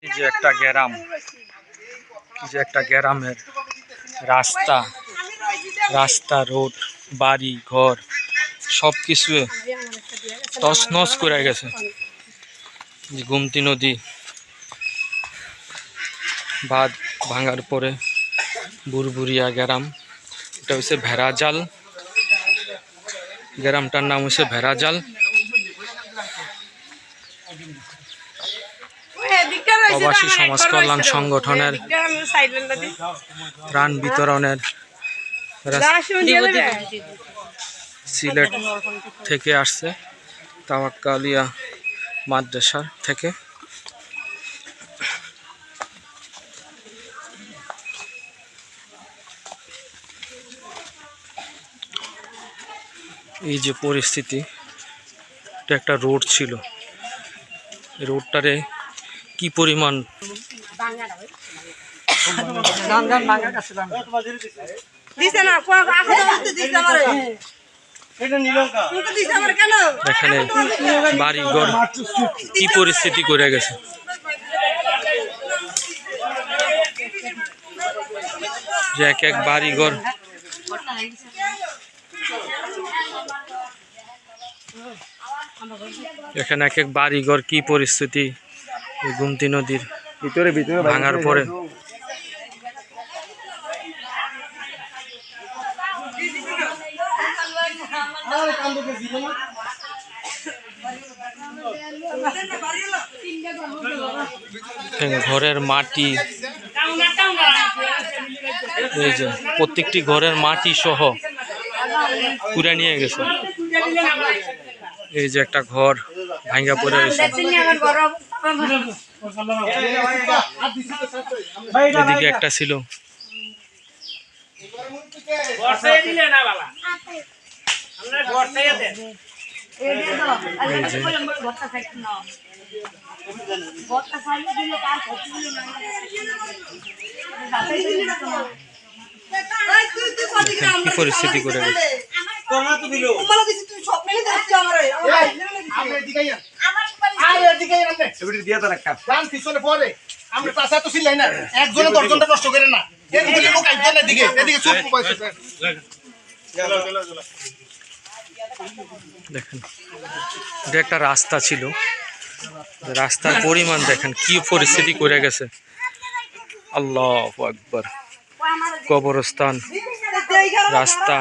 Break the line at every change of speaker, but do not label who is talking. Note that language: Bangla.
এই যে একটা গ্রামের রাস্তা রোড বাড়ি ঘর সবকিছু তছনছ করে গেছে। গোমতী নদী বাঁধ ভাঙার পরে বুরবুরিয়া গ্রাম, এটা হচ্ছে ভেড়াজাল, গ্রামটার নাম হচ্ছে ভেড়াজাল। প্রবাসী সমাজ কল্যাণ সংগঠনের ত্রাণ বিতরণের সিলেট থেকে আসছে, তাওয়াক্কালিয়া মাদ্রাসা থেকে। এই যে পরিস্থিতি, এটা একটা রোড ছিল, রোডটারে কি পরিমাণ এখানে বাড়িঘর কি পরিস্থিতি করে গেছে। যে এক এক বাড়িঘর এখানে এক এক বাড়িঘর কি পরিস্থিতি গোমতী নদীর ভিতরে ভাঙার পরে। ঘরের মাটি, এই যে প্রত্যেকটি ঘরের মাটি সহ পুরা নিয়ে গেছে। এই যে একটা ঘর ভাঙ্গা পড়ে রয়েছে, এদিকে একটা ছিল। কি পরিস্থিতি করে গেছে। দেখেন, এটা একটা রাস্তা ছিল, রাস্তার পরিমাণ দেখেন কি পরিস্থিতি করে গেছে। আল্লাহু আকবার। কবরস্থান, রাস্তা